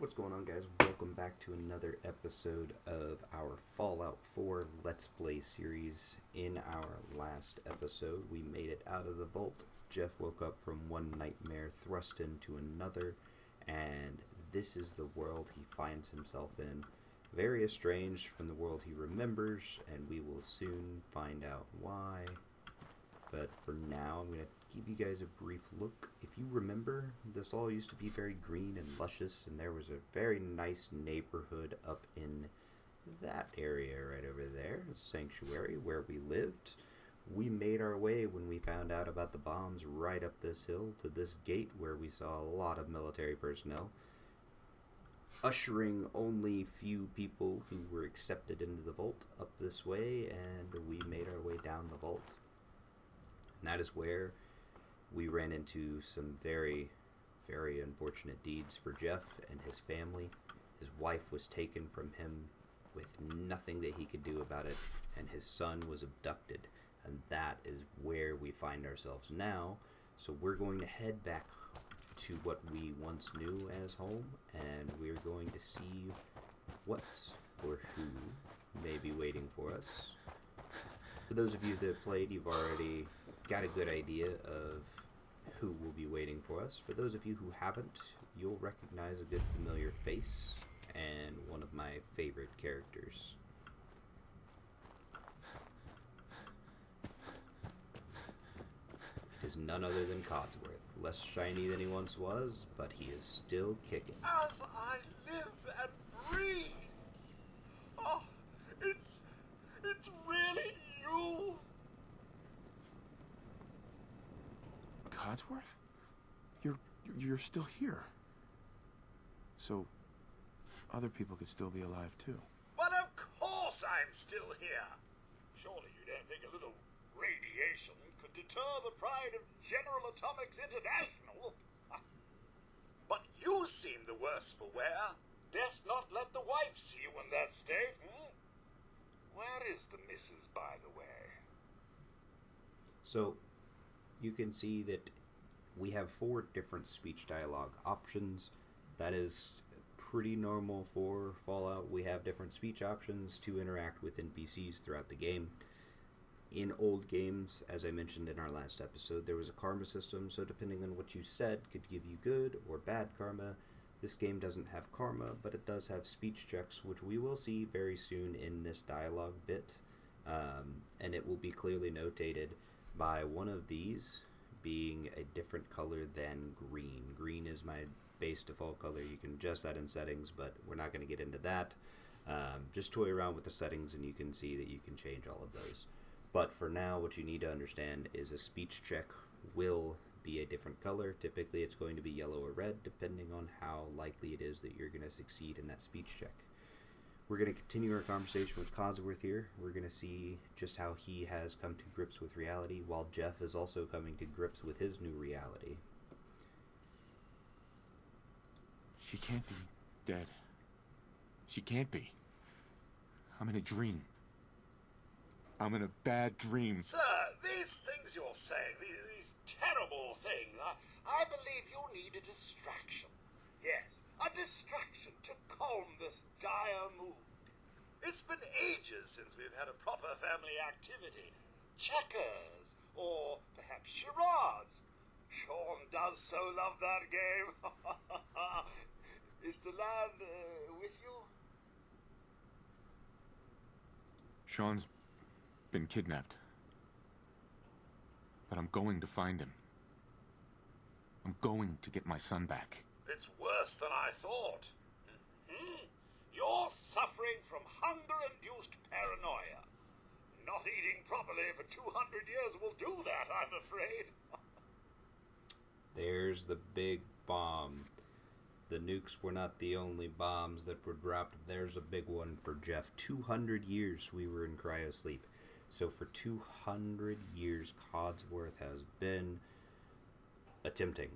What's going on, guys? Welcome back to another episode of our Fallout 4 Let's Play series. In our last episode, we made it out of the vault. Jeff woke up from one nightmare, thrust into another, and this is the world he finds himself in. Very estranged from the world he remembers, and we will soon find out why. But for now, I'm going to give you guys a brief look. If you remember, this all used to be very green and luscious, and there was a very nice neighborhood up in that area right over there, Sanctuary, where we lived. We made our way when we found out about the bombs right up this hill to this gate where we saw a lot of military personnel, ushering only few people who were accepted into the vault up this way, and we made our way down the vault. And that is where we ran into some very, very unfortunate deeds for Jeff and his family. His wife was taken from him with nothing that he could do about it, and his son was abducted. And that is where we find ourselves now. So we're going to head back to what we once knew as home, and we're going to see what or who may be waiting for us. For those of you that have played, you've already got a good idea of who will be waiting for us. For those of you who haven't, you'll recognize a good familiar face and one of my favorite characters. It is none other than Codsworth. Less shiny than he once was, but he is still kicking. As I live and breathe! Oh, it's really you! Codsworth? You're still here. So, other people could still be alive too. But of course I'm still here! Surely you don't think a little radiation could deter the pride of General Atomics International? But you seem the worse for wear. Best not let the wife see you in that state, Where is the missus, by the way? So, you can see that we have 4 different speech dialogue options. That is pretty normal for Fallout. We have different speech options to interact with NPCs throughout the game. In old games, as I mentioned in our last episode, there was a karma system, so depending on what you said could give you good or bad karma. This game doesn't have karma, but it does have speech checks, which we will see very soon in this dialogue bit. And it will be clearly notated by one of these being a different color than green. Green is my base default color. You can adjust that in settings, but we're not going to get into that. Just toy around with the settings and you can see that you can change all of those. But for now, what you need to understand is a speech check will be a different color. Typically it's going to be yellow or red, depending on how likely it is that you're going to succeed in that speech check. We're going to continue our conversation with Codsworth here. We're going to see just how he has come to grips with reality, while Jeff is also coming to grips with his new reality. She can't be dead. She can't be. I'm in a dream. I'm in a bad dream. Sir, these things you're saying, these terrible things, I believe you need a distraction. Yes, a distraction to calm this dire mood. It's been ages since we've had a proper family activity. Checkers, or perhaps charades. Sean does so love that game. Is the lad with you? Sean's been kidnapped. But I'm going to find him. I'm going to get my son back. It's worse than I thought. You're suffering from hunger-induced paranoia. Not eating properly for 200 years will do that, I'm afraid. There's the big bomb. The nukes were not the only bombs that were dropped. There's a big one for Jeff. 200 years we were in cryosleep. So for 200 years, Codsworth has been attempting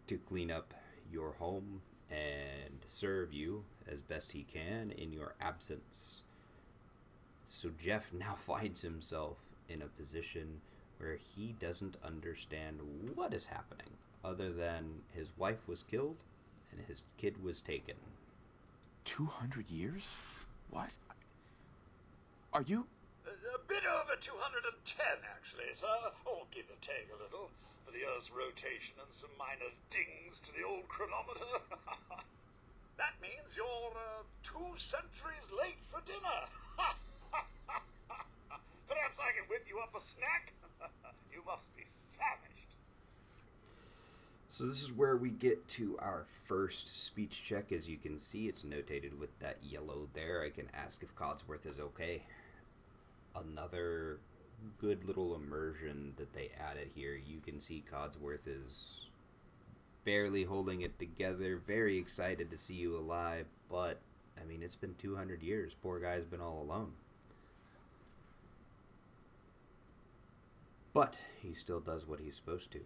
to clean up your home and serve you as best he can in your absence. So Jeff now finds himself in a position where he doesn't understand what is happening, other than his wife was killed and his kid was taken. 200 years? What? Are you... A bit over 210, actually, sir. Or give or take a little, for the Earth's rotation and some minor dings to the old chronometer. That means you're 2 centuries late for dinner. Perhaps I can whip you up a snack? You must be famished. So this is where we get to our first speech check. As you can see, it's notated with that yellow there. I can ask if Codsworth is okay. Another good little immersion that they added here. You can see Codsworth is barely holding it together, very excited to see you alive, but, I mean, it's been 200 years. Poor guy's been all alone. But he still does what he's supposed to.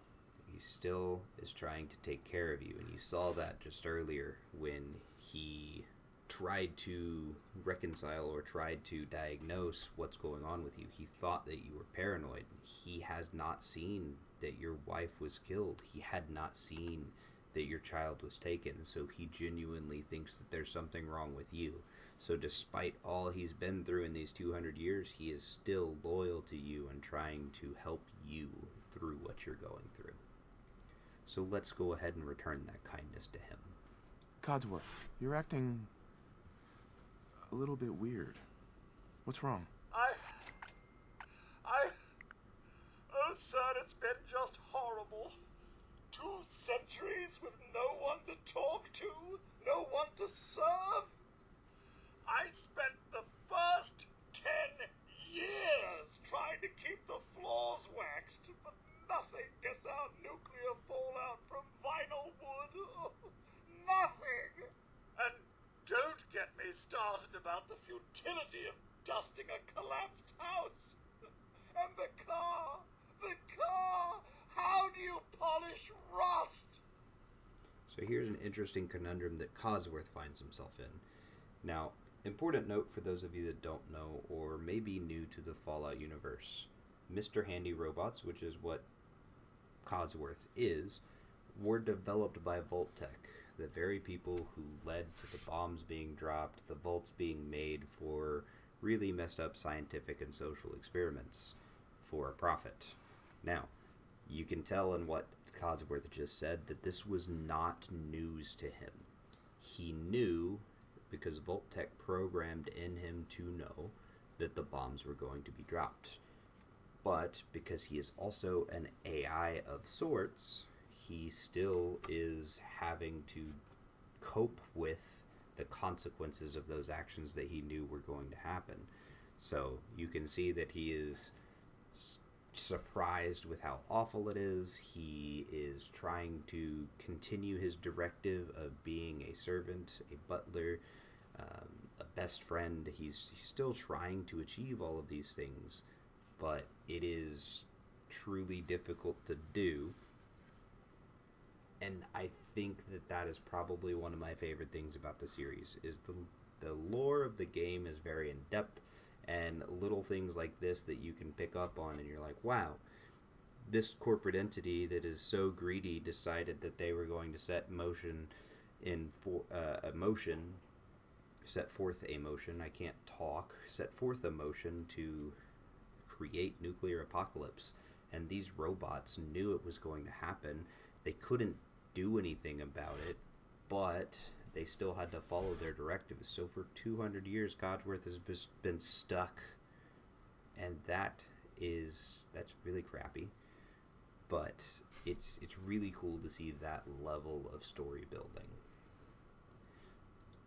He still is trying to take care of you, and you saw that just earlier when he tried to reconcile or tried to diagnose what's going on with you. He thought that you were paranoid. He has not seen that your wife was killed. He had not seen that your child was taken, so he genuinely thinks that there's something wrong with you. So despite all he's been through in these 200 years, he is still loyal to you and trying to help you through what you're going through. So let's go ahead and return that kindness to him. Codsworth, you're acting a little bit weird. What's wrong? Oh, sir, it's been just horrible. 2 centuries with no one to talk to, no one to serve. I spent the first 10 years trying to keep the floors waxed, but nothing gets out nuclear fallout from vinyl wood. Oh, nothing. And don't get me started about the futility of dusting a collapsed house. And the car. How do you polish rust? So here's an interesting conundrum that Codsworth finds himself in. Now, important note for those of you that don't know or may be new to the Fallout universe. Mr. Handy Robots, which is what Codsworth is, were developed by Vault-Tec, the very people who led to the bombs being dropped, the vaults being made for really messed up scientific and social experiments for a profit. Now, you can tell in what Codsworth just said that this was not news to him. He knew, because Vault-Tec programmed in him to know, that the bombs were going to be dropped. But because he is also an AI of sorts, he still is having to cope with the consequences of those actions that he knew were going to happen. So you can see that he is surprised with how awful it is. He is trying to continue his directive of being a servant, a butler, a best friend. He's still trying to achieve all of these things, but it is truly difficult to do. And I think that is probably one of my favorite things about the series, is the lore of the game is very in-depth, and little things like this that you can pick up on, and you're like, wow, this corporate entity that is so greedy decided that they were going to set forth a motion to create nuclear apocalypse, and these robots knew it was going to happen. They couldn't do anything about it, but they still had to follow their directives. So for 200 years, Codsworth has been stuck, and that's really crappy. But it's really cool to see that level of story building.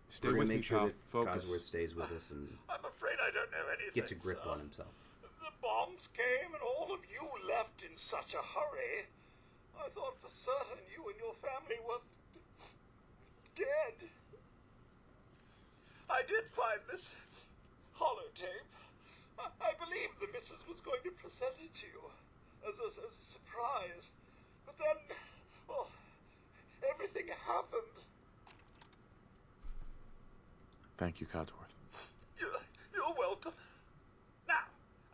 Stay We're with gonna me, make sure pal. that Focus. Codsworth stays with us and I'm afraid I don't know anything, gets a grip sir. on himself. The bombs came and all of you left in such a hurry. I thought for certain you and your family were dead. I did find this holotape. I believe the missus was going to present it to you as a surprise. But then, well, everything happened. Thank you, Codsworth. You're welcome. Now,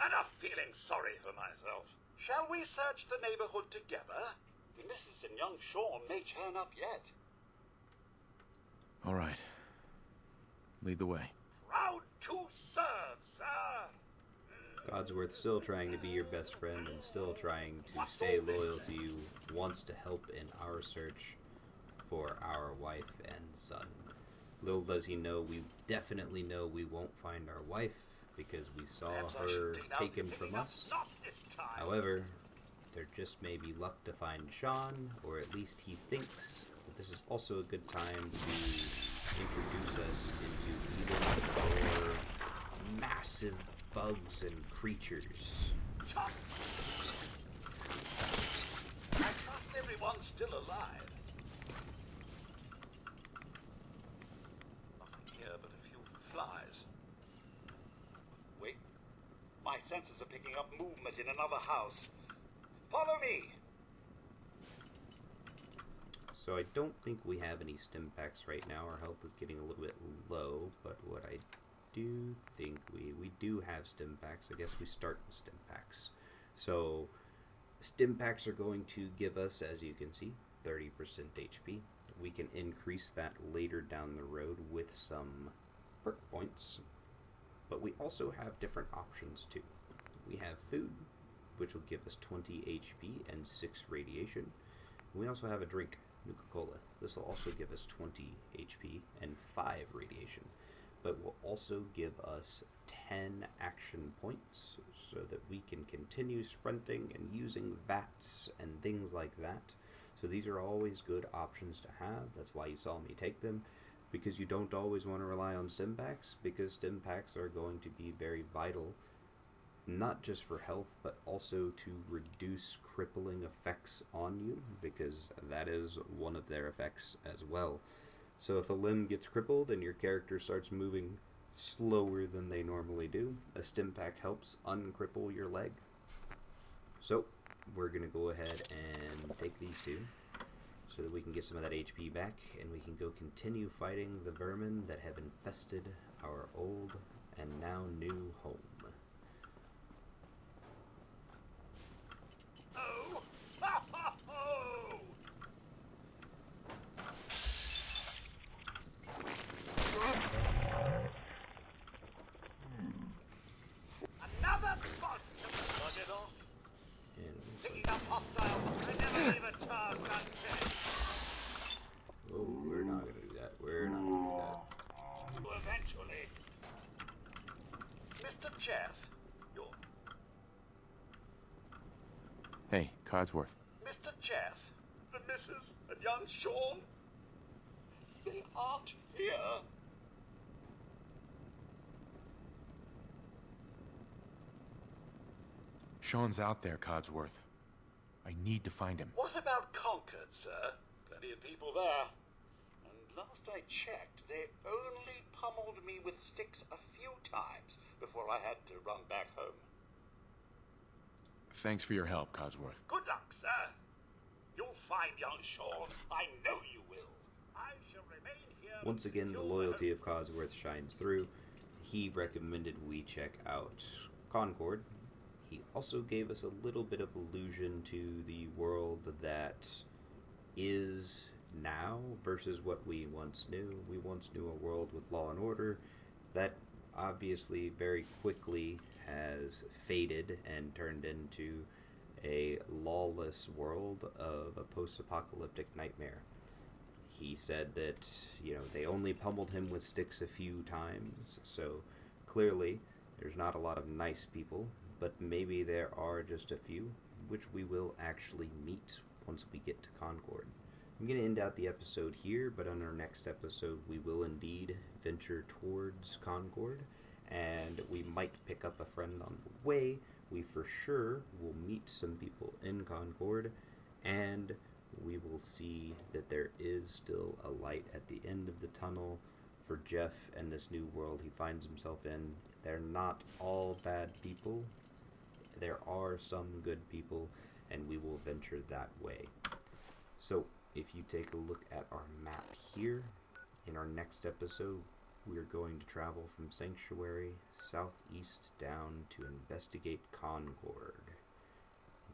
enough feeling sorry for myself. Shall we search the neighborhood together? The missus and young Sean may turn up yet. All right. Lead the way. Proud to serve, sir. Codsworth, still trying to be your best friend and still trying to stay loyal to you, wants to help in our search for our wife and son. Little does he know, we definitely know we won't find our wife because we saw her taken from us. Not this time. However, there just may be luck to find Sean, or at least he thinks. But this is also a good time to introduce us into even more massive bugs and creatures. I trust everyone's still alive. Nothing here but a few flies. Wait. My senses are picking up movement in another house. Follow me! So I don't think we have any stim packs right now. Our health is getting a little bit low, but what I do think we do have stim packs. I guess we start with stim packs. So stim packs are going to give us, as you can see, 30% HP. We can increase that later down the road with some perk points. But we also have different options too. We have food, which will give us 20 HP and 6 radiation. We also have a drink, Nuka-Cola. This will also give us 20 HP and 5 radiation, but will also give us 10 action points so that we can continue sprinting and using VATs and things like that. So these are always good options to have. That's why you saw me take them, because you don't always want to rely on stim packs, because stim packs are going to be very vital, not just for health, but also to reduce crippling effects on you, because that is one of their effects as well. So if a limb gets crippled and your character starts moving slower than they normally do, a stim pack helps uncripple your leg. So we're going to go ahead and take these two so that we can get some of that HP back, and we can go continue fighting the vermin that have infested our old and now new home. Oh! Ha ha ho! Another spot to plug it off. And Picking up hostile, I never leave a task unchecked. oh, we're not going to do that. We're not going to do that. Eventually. Mr. Jeff, you're... Hey, Codsworth. Mr. Jeff, the missus and young Sean, they aren't here. Sean's out there, Codsworth. I need to find him. What about Concord, sir? Plenty of people there. And last I checked, they only pummeled me with sticks a few times before I had to run back home. Thanks for your help, Codsworth. Good luck, sir. You'll find young Sean. I know you will. I shall remain here. Once again, the loyalty of Codsworth shines through. He recommended we check out Concord. He also gave us a little bit of allusion to the world that is now versus what we once knew. We once knew a world with law and order that obviously very quickly has faded and turned into a lawless world of a post-apocalyptic nightmare. He said that, they only pummeled him with sticks a few times, so clearly there's not a lot of nice people, but maybe there are just a few, which we will actually meet once we get to Concord. I'm going to end out the episode here, but on our next episode we will indeed venture towards Concord, and we might pick up a friend on the way. We for sure will meet some people in Concord, and we will see that there is still a light at the end of the tunnel for Jeff and this new world he finds himself in. They're not all bad people. There are some good people, and we will venture that way. So, if you take a look at our map here, in our next episode, we are going to travel from Sanctuary southeast down to investigate Concord.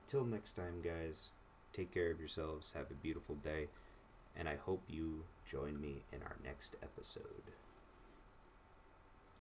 Until next time, guys, take care of yourselves, have a beautiful day, and I hope you join me in our next episode.